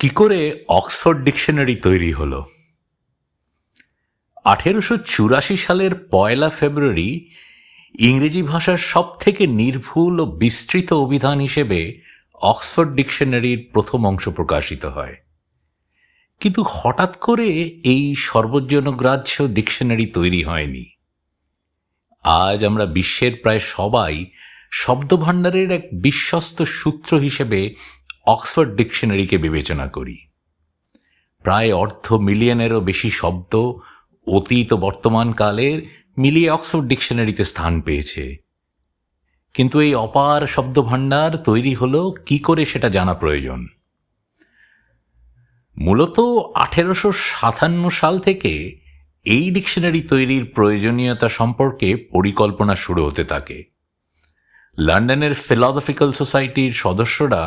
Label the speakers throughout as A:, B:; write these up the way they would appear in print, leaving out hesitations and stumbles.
A: কি করে Oxford dictionary তৈরি হলো? 1884 সালের 1 ফেব্রুয়ারি ইংরেজি ভাষার সবথেকে নির্ভুল ও বিস্তৃত অভিধান হিসেবে অক্সফোর্ড ডিকশনারির প্রথম অংশ প্রকাশিত হয়। কিন্তু হঠাৎ করে এই সর্বজনগ্রাহ্য ডিকশনারি তৈরি হয়নি। আজ আমরা বিশ্বের প্রায় সবাই শব্দভাণ্ডারের এক বিশ্বস্ত সূত্র হিসেবে অক্সফোর্ড ডিকশনারিকে বিবেচনা করি। প্রায় 250,000-এরও বেশি শব্দ অতীত ও বর্তমান কালের মিলিয়ে অক্সফোর্ড ডিকশনারিতে স্থান পেয়েছে। কিন্তু এই অপার শব্দভাণ্ডার তৈরি হলো কি করে সেটা জানা প্রয়োজন। মূলত 1857 সাল থেকে এই ডিকশনারি তৈরির প্রয়োজনীয়তা সম্পর্কে পরিকল্পনা শুরু হতে থাকে। লন্ডনের ফিলসফিক্যাল সোসাইটির সদস্যরা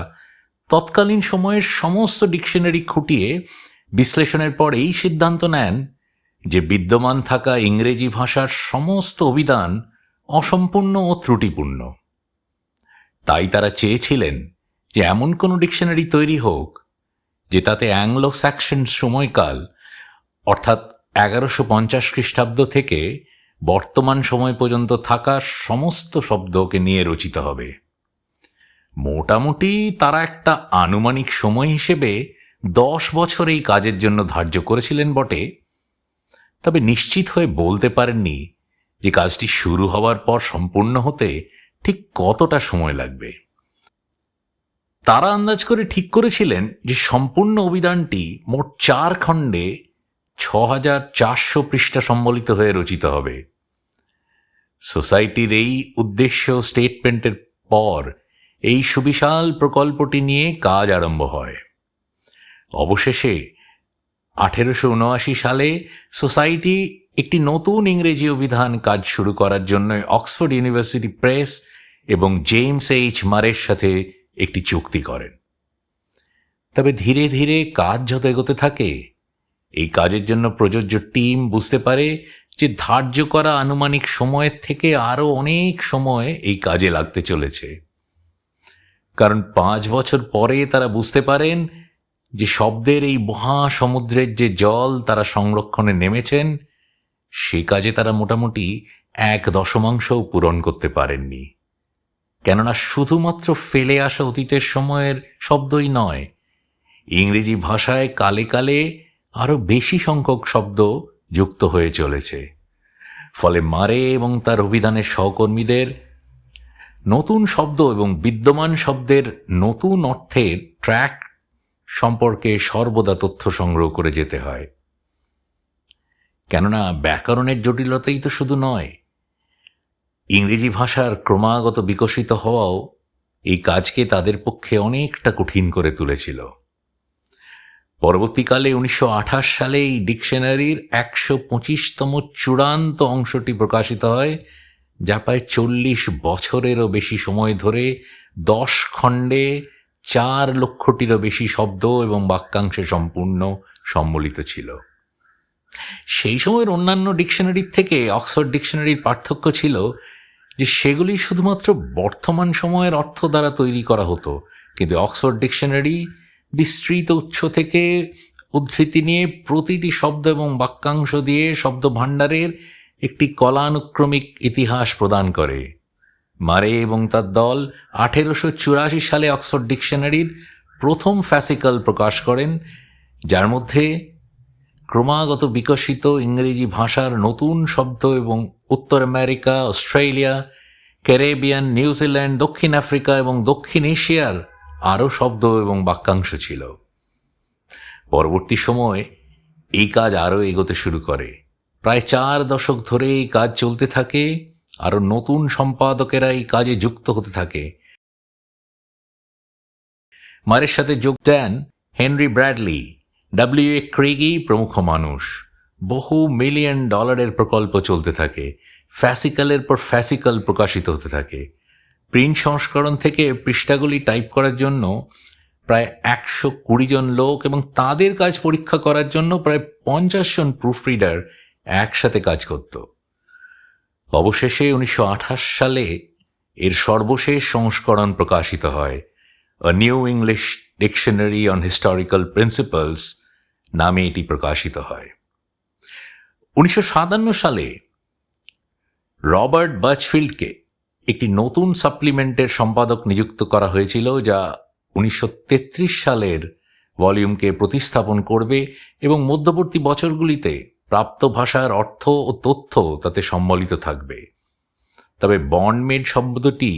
A: তৎকালীন সময়ের সমস্ত ডিকশনারি খুঁটিয়ে বিশ্লেষণের পর এই সিদ্ধান্ত নেন যে বিদ্যমান থাকা ইংরেজি ভাষার সমস্ত অভিধান অসম্পূর্ণ ও ত্রুটিপূর্ণ। তাই তারা চেয়েছিলেন যে এমন কোনো ডিকশনারি তৈরি হোক যে তাতে অ্যাংলো স্যাক্সন সময়কাল অর্থাৎ 1150 খ্রিস্টাব্দ থেকে বর্তমান সময় পর্যন্ত থাকা সমস্ত শব্দকে নিয়ে রচিত হবে। মোটামুটি তারা একটা আনুমানিক সময় হিসেবে 10 বছর এই কাজের জন্য ধার্য করেছিলেন বটে, তবে নিশ্চিত হয়ে বলতে পারেননি যে কাজটি শুরু হওয়ার পর সম্পূর্ণ হতে ঠিক কতটা সময় লাগবে। তারা আন্দাজ করে ঠিক করেছিলেন যে সম্পূর্ণ অভিধানটি মোট 4 খণ্ডে 6400 পৃষ্ঠা সম্বলিত হয়ে রচিত হবে। সোসাইটির এই উদ্দেশ্য স্টেটমেন্টের পর এই সুবিশাল প্রকল্পটি নিয়ে কাজ আরম্ভ হয়। অবশেষে 1879 সালে সোসাইটি একটি নতুন ইংরেজি অভিধান কাজ শুরু করার জন্য অক্সফোর্ড ইউনিভার্সিটি প্রেস এবং জেমস এইচ মারের সাথে একটি চুক্তি করেন। তবে ধীরে ধীরে কাজ যত এগোতে থাকে, এই কাজের জন্য প্রযোজ্য টিম বুঝতে পারে যে ধার্য করা আনুমানিক সময়ের থেকে আরও অনেক সময় এই কাজে লাগতে চলেছে। কারণ 5 বছর পরে তারা বুঝতে পারেন যে শব্দের এই মহাসমুদ্রের যে জল তারা সংরক্ষণে নেমেছেন, সে কাজে তারা মোটামুটি 1/10 পূরণ করতে পারেননি। কেননা শুধুমাত্র ফেলে আসা অতীতের সময়ের শব্দই নয়, ইংরেজি ভাষায় কালে কালে আরও বেশি সংখ্যক শব্দ যুক্ত হয়ে চলেছে। ফলে মারে এবং তার অভিধানের সহকর্মীদের নতুন শব্দ এবং বিদ্যমান শব্দের নতুন অর্থের ট্র্যাক সম্পর্কে সর্বদা তথ্য সংগ্রহ করে যেতে হয়। কেননা ব্যাকরণের জটিলতাই তো শুধু নয়, ইংরেজি ভাষার ক্রমাগত বিকশিত হওয়াও এই কাজকে তাদের পক্ষে অনেকটা কঠিন করে তুলেছিল। পরবর্তীকালে 1928 সালে এই ডিকশনারির 125তম চূড়ান্ত অংশটি প্রকাশিত হয়, যা প্রায় 40 বছরেরও বেশি সময় ধরে 10 খণ্ডে 4 লক্ষটিরও বেশি শব্দ এবং বাক্যাংশে সম্পূর্ণ সম্বলিত ছিল। সেই সময়ের অন্যান্য ডিকশনারির থেকে অক্সফোর্ড ডিকশনারির পার্থক্য ছিল যে সেগুলি শুধুমাত্র বর্তমান সময়ের অর্থ দ্বারা তৈরি করা হতো, কিন্তু অক্সফোর্ড ডিকশনারি বিস্তৃত উৎস থেকে উদ্ধৃতি নিয়ে প্রতিটি শব্দ এবং বাক্যাংশ দিয়ে শব্দ ভাণ্ডারের একটি কলানুক্রমিক ইতিহাস প্রদান করে। মারে এবং তার দল 1884 সালে অক্সফোর্ড ডিকশনারির প্রথম ফ্যাসিকল প্রকাশ করেন, যার মধ্যে ক্রমাগত বিকশিত ইংরেজি ভাষার নতুন শব্দ এবং উত্তর আমেরিকা, অস্ট্রেলিয়া, ক্যারিবিয়ান, নিউজিল্যান্ড, দক্ষিণ আফ্রিকা এবং দক্ষিণ এশিয়ার আরও শব্দ এবং বাক্যাংশ ছিল। পরবর্তী সময় এই কাজ আরও এগোতে শুরু করে। প্রায় 4 দশক ধরে এই কাজ চলতে থাকে, আরও নতুন সম্পাদকেরা এই কাজে যুক্ত হতে থাকে। মারের সাথে যোগ দেন হেনরি ব্র্যাডলি, ডব্লিউ.এ. ক্রেগি প্রমুখ মানুষ। বহু $1,000,000 প্রকল্প চলতে থাকে। ফ্যাসিকলের পর ফ্যাসিকল প্রকাশিত হতে থাকে। প্রিন্ট সংস্করণ থেকে পৃষ্ঠাগুলি টাইপ করার জন্য প্রায় 120 জন লোক এবং তাদের কাজ পরীক্ষা করার জন্য প্রায় 50 জন প্রুফরিডার একসাথে কাজ করত। অবশেষে 1928 সালে এর সর্বশেষ সংস্করণ প্রকাশিত হয়, a new English dictionary on historical principles নামে এটি প্রকাশিত হয়। 1957 সালে রবার্ট বার্চফিল্ডকে একটি নতুন সাপ্লিমেন্টের সম্পাদক নিযুক্ত করা হয়েছিল, যা 1933 সালের ভলিউমকে প্রতিস্থাপন করবে এবং মধ্যবর্তী বছরগুলিতে প্রাপ্ত ভাষার অর্থ ও তথ্য তাতে সম্বলিত থাকবে। তবে বন্ডমেড শব্দটি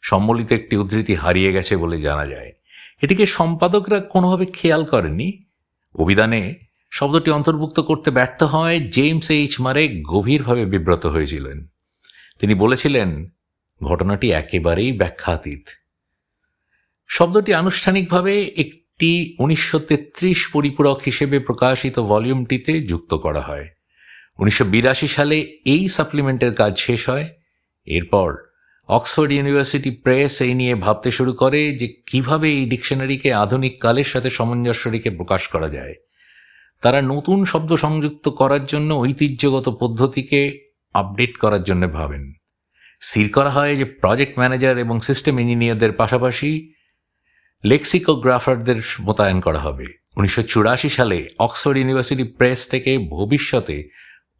A: সম্বলিত একটি উদ্ধৃতি হারিয়ে গেছে বলে জানা যায়। এটিকে সম্পাদকরা কোনোভাবে খেয়াল করেননি। অভিধানে শব্দটি অন্তর্ভুক্ত করতে ব্যর্থ হয় জেমস এইচ মারে গভীরভাবে বিব্রত হয়েছিলেন। তিনি বলেছিলেন, ঘটনাটি একেবারেই ব্যাখ্যাতীত। শব্দটি আনুষ্ঠানিকভাবে একটি 1933 পরিপূরক হিসেবে প্রকাশিত ভলিউমটিতে যুক্ত করা হয়। 1982 সালে এই সাপ্লিমেন্টের কাজ শেষ হয়। এরপর অক্সফোর্ড ইউনিভার্সিটি প্রেস এই নিয়ে ভাবতে শুরু করে যে কিভাবে এই ডিকশনারিকে আধুনিক কালের সাথে সামঞ্জস্য রেখে প্রকাশ করা যায়। তারা নতুন শব্দ সংযুক্ত করার জন্য ঐতিহ্যগত পদ্ধতিকে আপডেট করার জন্য ভাবেন। স্থির করা হয় যে প্রজেক্ট ম্যানেজার এবং সিস্টেম ইঞ্জিনিয়ারদের পাশাপাশি লেক্সিকোগ্রাফারদের মোতায়েন করা হবে। 1984 সালে অক্সফোর্ড ইউনিভার্সিটি প্রেস থেকে ভবিষ্যতে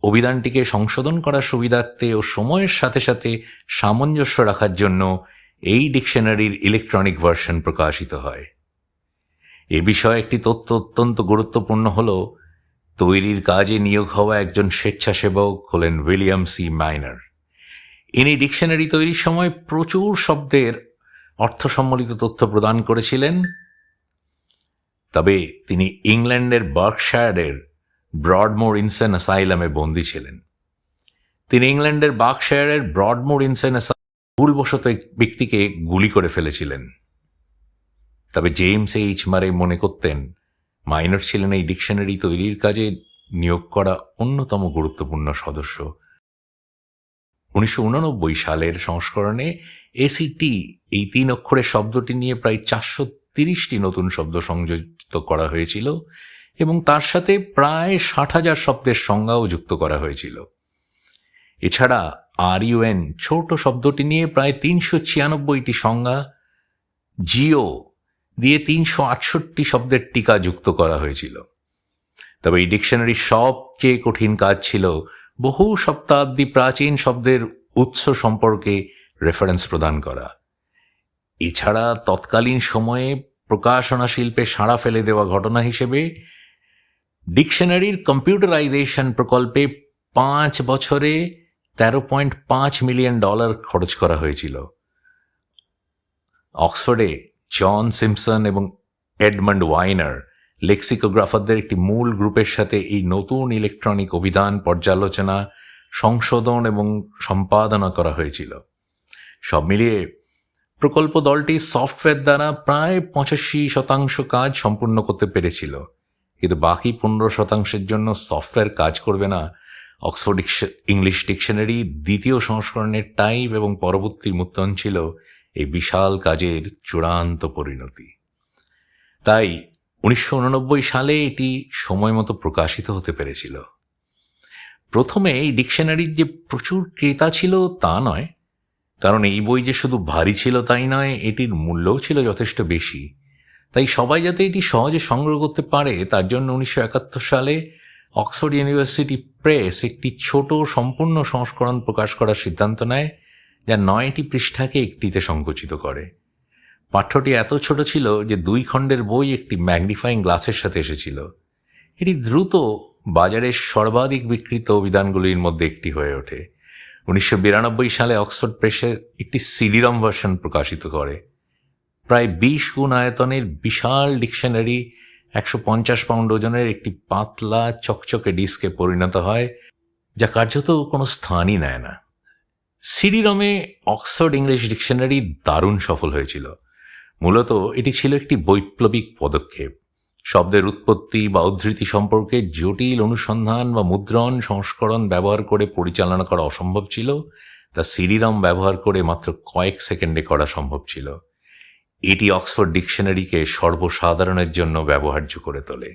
A: অভিধানটিকে সংশোধন করার সুবিধার্থে ও সময়ের সাথে সাথে সামঞ্জস্য রাখার জন্য এই ডিকশনারির ইলেকট্রনিক ভার্সন প্রকাশিত হয়। এ বিষয়ে একটি তথ্য অত্যন্ত গুরুত্বপূর্ণ হল, তৈরির কাজে নিয়োগ হওয়া একজন স্বেচ্ছাসেবক হলেন উইলিয়াম সি মাইনার। ইনি ডিকশনারি তৈরির সময় প্রচুর শব্দের অর্থ সম্বলিত তথ্য প্রদান করেছিলেন। তবে তিনি ইংল্যান্ডের বার্কশায়ারের ব্রডমোর ইনসেন অ্যাসাইলামে বন্দী ছিলেন। তিনি ইংল্যান্ডের বার্কশায়ারের ব্রডমোর ইনসেন ভুলবশত এক ব্যক্তিকে গুলি করে ফেলেছিলেন। তবে জেমস এইচ মারে মনে করতেন মাইনর ছিলেন এই ডিকশনারি তৈরির কাজে নিয়োগ করা অন্যতম গুরুত্বপূর্ণ সদস্য। 1989 সালের সংস্করণে এসিটি এই 3 অক্ষরের শব্দটি নিয়ে প্রায় 430টি নতুন শব্দ সংযুক্ত করা হয়েছিল এবং তার সাথে প্রায় 60,000 শব্দের সংজ্ঞাও যুক্ত করা হয়েছিল। এছাড়া RUN ছোট শব্দটি নিয়ে প্রায় 396টি সংজ্ঞা, জিও দিয়ে 368 শব্দের টিকা যুক্ত করা হয়েছিল। তবে এই ডিকশনারির সবচেয়ে কঠিন কাজ ছিল বহু শতাব্দী প্রাচীন শব্দের উৎস সম্পর্কে রেফারেন্স প্রদান করা। এছাড়া তৎকালীন সময়ে প্রকাশনা শিল্পে সাড়া ফেলে দেওয়া ঘটনা হিসেবে ডিকশনারির কম্পিউটারাইজেশন প্রকল্পে 5 বছরে $13.5 মিলিয়ন খরচ করা হয়েছিল। অক্সফোর্ডে জন সিম্পসন এবং এডমন্ড ওয়াইনার লেক্সিকোগ্রাফারদের একটি মূল গ্রুপের সাথে এই নতুন ইলেকট্রনিক অভিধান পর্যালোচনা, সংশোধন এবং সম্পাদনা করা হয়েছিল। সব মিলিয়ে প্রকল্প দলটি সফটওয়্যার দ্বারা প্রায় 85% কাজ সম্পূর্ণ করতে পেরেছিল, কিন্তু বাকি 15%-এর জন্য সফটওয়্যার কাজ করবে না। অক্সফোর্ড ইংলিশ ডিকশনারি দ্বিতীয় সংস্করণের টাইপ এবং পরবর্তী মুদ্রণ ছিল এই বিশাল কাজের চূড়ান্ত পরিণতি। তাই 1989 সালে এটি সময় মতো প্রকাশিত হতে পেরেছিল। প্রথমে এই ডিকশনারির যে প্রচুর ক্রেতা ছিল তা নয়, কারণ এই বই যে শুধু ভারী ছিল তাই নয়, এটির মূল্যও ছিল যথেষ্ট বেশি। তাই সবাই যাতে এটি সহজে সংগ্রহ করতে পারে তার জন্য 1971 সালে অক্সফোর্ড ইউনিভার্সিটি প্রেস একটি ছোট সম্পূর্ণ সংস্করণ প্রকাশ করার সিদ্ধান্ত নেয়, যা 9টি পৃষ্ঠাকে একটিতে সংকুচিত করে। পাঠ্যটি এত ছোট ছিল যে 2 খণ্ডের বই একটি ম্যাগনিফাইং গ্লাসের সাথে এসেছিল। এটি দ্রুত বাজারের সর্বাধিক বিক্রিত অভিধানগুলির মধ্যে একটি হয়ে ওঠে। 1992 সালে অক্সফোর্ড প্রেসে একটি সিডিরম ভার্সন প্রকাশিত করে। প্রায় 20 গুণ আয়তনের বিশাল ডিকশনারি 150 পাউন্ড ওজনের একটি পাতলা চকচকে ডিস্কে পরিণত হয়, যা কার্যত কোনো স্থানই নেয় না। সিডিরমে অক্সফোর্ড ইংলিশ ডিকশনারি দারুণ সফল হয়েছিল। মূলত এটি ছিল একটি বৈপ্লবিক পদক্ষেপ। শব্দের উৎপত্তি বা উদ্ধৃতি সম্পর্কে জটিল অনুসন্ধান বা মুদ্রণ সংস্করণ ব্যবহার করে পরিচালনা করা অসম্ভব ছিল, তা সিডিরম ব্যবহার করে মাত্র কয়েক সেকেন্ডে করা সম্ভব ছিল। এটি অক্সফোর্ড ডিকশনারিকে সর্বসাধারণের জন্য ব্যবহার্য করে তোলে।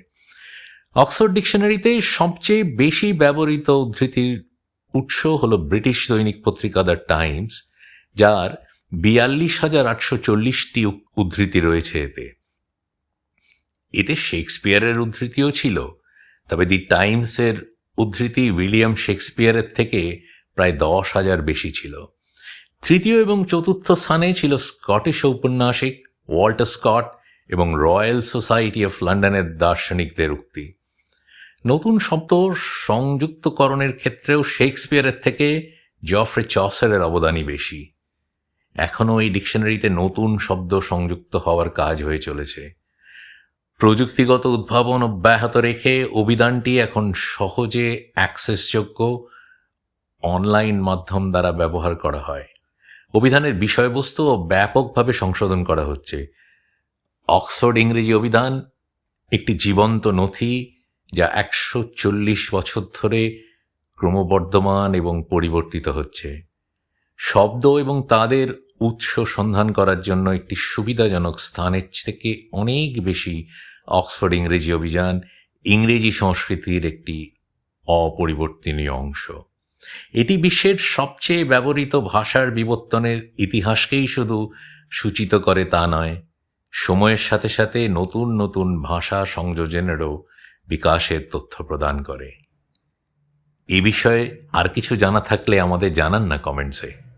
A: অক্সফোর্ড ডিকশনারিতে সবচেয়ে বেশি ব্যবহৃত উদ্ধৃতির উৎস হল ব্রিটিশ দৈনিক পত্রিকা দ্য টাইমস, যার 42,840টি উদ্ধৃতি রয়েছে এতে। এতে শেক্সপিয়ারের উদ্ধৃতিও ছিল, তবে দি টাইমসের উদ্ধৃতি উইলিয়াম শেক্সপিয়ারের থেকে প্রায় 10,000 বেশি ছিল। তৃতীয় এবং চতুর্থ স্থানে ছিল স্কটিশ ঔপন্যাসিক ওয়াল্টার স্কট এবং রয়্যাল সোসাইটি অফ লন্ডনের দার্শনিকদের উক্তি। নতুন শব্দ সংযুক্তকরণের ক্ষেত্রেও শেক্সপিয়ারের থেকে জফ্রে চসারের অবদানই বেশি। এখনও এই ডিকশনারিতে নতুন শব্দ সংযুক্ত হওয়ার কাজ হয়ে চলেছে। প্রযুক্তিগত উদ্ভাবন অব্যাহত রেখে অভিধানটি এখন সহজে অ্যাক্সেসযোগ্য অনলাইন মাধ্যম দ্বারা ব্যবহার করা হয়। অভিধানের বিষয়বস্তুও ব্যাপকভাবে সংশোধন করা হচ্ছে। অক্সফোর্ড ইংরেজি অভিধান একটি জীবন্ত নথি, যা 140 বছর ধরে ক্রমবর্ধমান এবং পরিবর্তিত হচ্ছে। শব্দ এবং তাদের উৎস সন্ধান করার জন্য একটি সুবিধাজনক স্থানের থেকে অনেক বেশি অক্সফোর্ড ইংরেজি অভিধান ইংরেজি সংস্কৃতির একটি অপরিবর্তনীয় অংশ। এটি বিশ্বের সবচেয়ে ব্যবহৃত ভাষার বিবর্তনের ইতিহাসকেই শুধু সূচিত করে তা নয়, সময়ের সাথে সাথে নতুন নতুন ভাষা সংযোজনেরও বিকাশের তথ্য প্রদান করে। এ বিষয়ে আর কিছু জানা থাকলে আমাদের জানান না কমেন্টসে।